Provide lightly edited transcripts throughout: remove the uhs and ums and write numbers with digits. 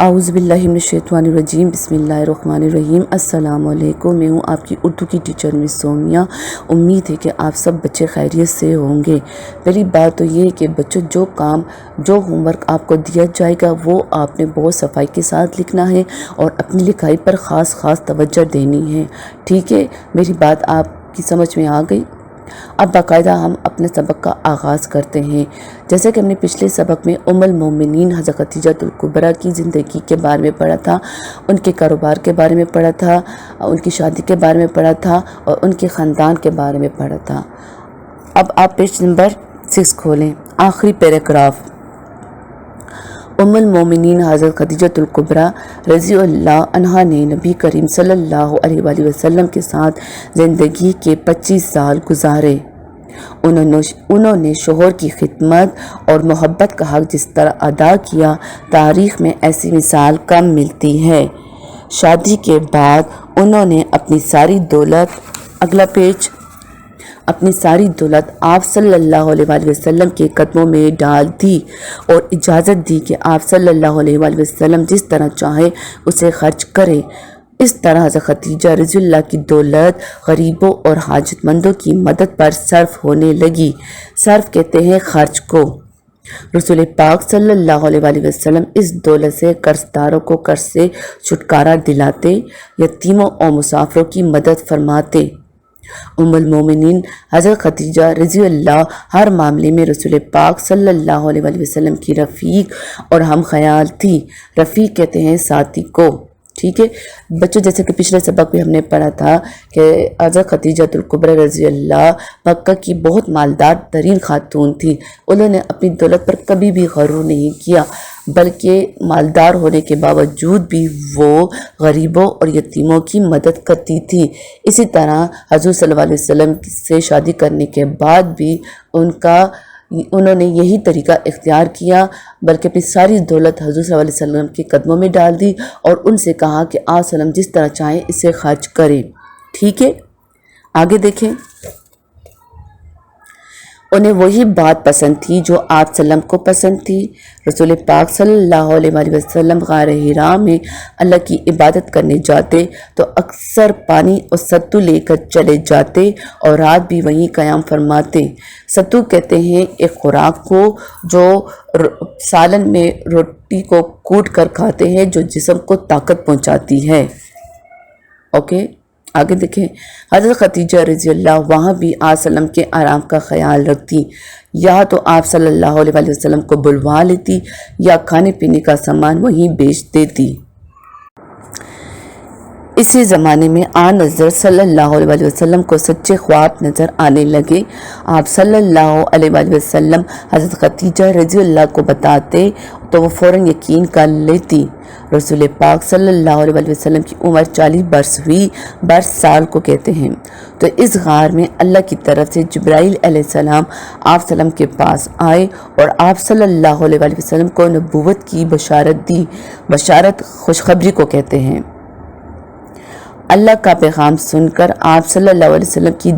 اعوذ باللہ من الشیطان الرجیم، بسم اللہ الرحمن الرحیم۔ السلام علیکم، میں ہوں آپ کی اردو کی ٹیچر مس سومیہ۔ امید ہے کہ آپ سب بچے خیریت سے ہوں گے۔ پہلی بات تو یہ ہے کہ بچوں جو ہوم ورک آپ کو دیا جائے گا وہ آپ نے بہت صفائی کے ساتھ لکھنا ہے اور اپنی لکھائی پر خاص توجہ دینی ہے، ٹھیک ہے؟ میری بات آپ کی سمجھ میں آ گئی؟ اب باقاعدہ ہم اپنے سبق کا آغاز کرتے ہیں۔ جیسے کہ ہم نے پچھلے سبق میں ام المومنین حضرت خدیجہ الکبریٰ کی زندگی کے بارے میں پڑھا تھا، ان کے کاروبار کے بارے میں پڑھا تھا، ان کی شادی کے بارے میں پڑھا تھا اور ان کے خاندان کے بارے میں پڑھا تھا۔ اب آپ پیج نمبر 6 کھولیں، آخری پیراگراف۔ ام المومنین حضرت خدیجہ الکبریٰ رضی اللہ عنہا نے نبی کریم صلی اللہ علیہ وآلہ وسلم کے ساتھ زندگی کے 25 سال گزارے۔ انہوں نے شوہر کی خدمت اور محبت کا حق جس طرح ادا کیا، تاریخ میں ایسی مثال کم ملتی ہے۔ شادی کے بعد انہوں نے اپنی ساری دولت آپ صلی اللہ علیہ وآلہ وسلم کے قدموں میں ڈال دی اور اجازت دی کہ آپ صلی اللہ علیہ وآلہ وسلم جس طرح چاہے اسے خرچ کریں۔ اس طرح حضرت خدیجہ رضی اللہ کی دولت غریبوں اور حاجت مندوں کی مدد پر صرف ہونے لگی۔ صرف کہتے ہیں خرچ کو۔ رسول پاک صلی اللہ علیہ وآلہ وسلم اس دولت سے قرض داروں کو قرض سے چھٹکارا دلاتے، یتیموں اور مسافروں کی مدد فرماتے۔ ام المومنین حضرت خدیجہ رضی اللہ ہر معاملے میں رسول پاک صلی اللہ علیہ وآلہ وسلم کی رفیق اور ہم خیال تھی۔ رفیق کہتے ہیں ساتھی کو، ٹھیک ہے بچوں؟ جیسے کہ پچھلے سبق میں ہم نے پڑھا تھا کہ حضرت خدیجہ الکبریٰ رضی اللہ مکہ کی بہت مالدار ترین خاتون تھی۔ انہوں نے اپنی دولت پر کبھی بھی غرور نہیں کیا، بلکہ مالدار ہونے کے باوجود بھی وہ غریبوں اور یتیموں کی مدد کرتی تھی۔ اسی طرح حضور صلی اللہ علیہ وسلم سے شادی کرنے کے بعد بھی انہوں نے یہی طریقہ اختیار کیا، بلکہ اپنی ساری دولت حضور صلی اللہ علیہ وسلم کے قدموں میں ڈال دی اور ان سے کہا کہ آپ وسلم جس طرح چاہیں اسے خرچ کریں، ٹھیک ہے؟ آگے دیکھیں۔ انہیں وہی بات پسند تھی جو آپ وسلم کو پسند تھی۔ رسول پاک صلی اللہ علیہ وآلہ وسلم غار حرا میں اللہ کی عبادت کرنے جاتے تو اکثر پانی اور ستو لے کر چلے جاتے اور رات بھی وہیں قیام فرماتے۔ ستو کہتے ہیں ایک خوراک کو جو سالن میں روٹی کو کوٹ کر کھاتے ہیں، جو جسم کو طاقت پہنچاتی ہے۔ اوکے، آگے دیکھیں۔ حضرت خدیجہ رضی اللہ وہاں بھی آپ وسلم کے آرام کا خیال رکھتی، یا تو آپ صلی اللہ علیہ وآلہ وسلم کو بلوا لیتی یا کھانے پینے کا سامان وہیں بیچ دیتی۔ اسی زمانے میں آن نظر صلی اللہ علیہ وآلہ وسلم کو سچے خواب نظر آنے لگے۔ آپ صلی اللہ علیہ وآلہ وسلم حضرت خدیجہ رضی اللہ کو بتاتے تو وہ فوراً یقین کر لیتی۔ رسول پاک صلی اللہ علیہ وآلہ وسلم کی عمر 40 برس ہوئی، برس سال کو کہتے ہیں۔ تو اس غار میں اللہ کی طرف سے جبرائیل علیہ السلام آپ وسلم کے پاس آئے اور آپ صلی اللہ علیہ وآلہ وسلم کو نبوت کی بشارت دی۔ بشارت خوشخبری کو کہتے ہیں۔ اللہ کا پیغام سن کر آپ صلی اللہ علیہ وسلم کی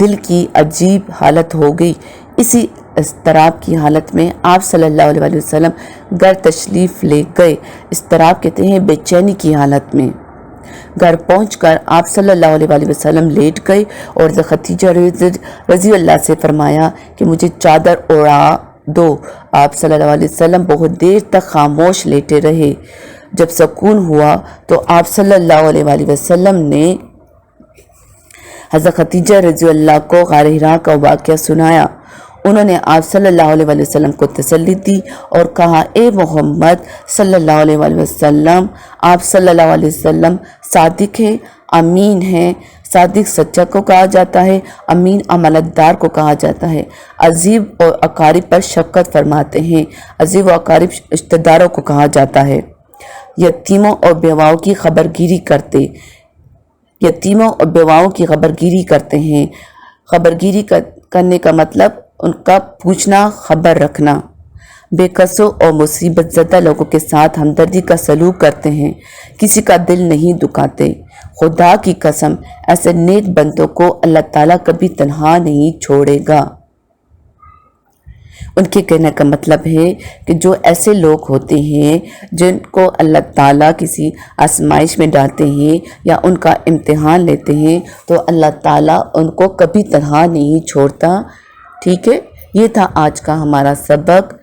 دل کی عجیب حالت ہو گئی۔ اسی اضطراب کی حالت میں آپ صلی اللہ علیہ وآلہ وسلم گھر تشریف لے گئے۔ اضطراب کہتے ہیں بے چینی کی حالت میں۔ گھر پہنچ کر آپ صلی اللہ علیہ وآلہ وسلم لیٹ گئے اور خدیجہ رضی اللہ سے فرمایا کہ مجھے چادر اوڑھا دو۔ آپ صلی اللہ علیہ وسلم بہت دیر تک خاموش لیٹے رہے۔ جب سکون ہوا تو آپ صلی اللہ علیہ وآلہ وسلم نے حضرت خدیجہ رضی اللہ کو غار حرا کا واقعہ سنایا۔ انہوں نے آپ صلی اللہ علیہ وآلہ وسلم کو تسلی دی اور کہا، اے محمد صلی اللہ علیہ وآلہ وسلم، آپ صلی اللہ علیہ وسلم صادق ہیں، امین ہیں۔ صادق سچا کو کہا جاتا ہے، امین امانت دار کو کہا جاتا ہے۔ عزیب اور اقارب پر شفقت فرماتے ہیں، عزیب و اقارب رشتہ داروں کو کہا جاتا ہے۔ یتیموں اور بیواؤں کی خبرگیری کرتے ہیں۔ خبرگیری کرنے کا مطلب ان کا پوچھنا، خبر رکھنا۔ بے قصوں اور مصیبت زدہ لوگوں کے ساتھ ہمدردی کا سلوک کرتے ہیں، کسی کا دل نہیں دکھاتے۔ خدا کی قسم، ایسے نیک بندوں کو اللہ تعالیٰ کبھی تنہا نہیں چھوڑے گا۔ ان کے کہنے کا مطلب ہے کہ جو ایسے لوگ ہوتے ہیں جن کو اللہ تعالیٰ کسی آزمائش میں ڈالتے ہیں یا ان کا امتحان لیتے ہیں تو اللہ تعالیٰ ان کو کبھی تنہا نہیں چھوڑتا. ٹھیک ہے، یہ تھا آج کا ہمارا سبق،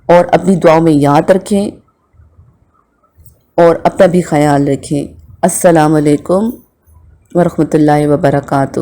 اور اپنی دعاؤں میں یاد رکھیں اور اپنا بھی خیال رکھیں. السلام علیکم ورحمۃ اللہ وبرکاتہ.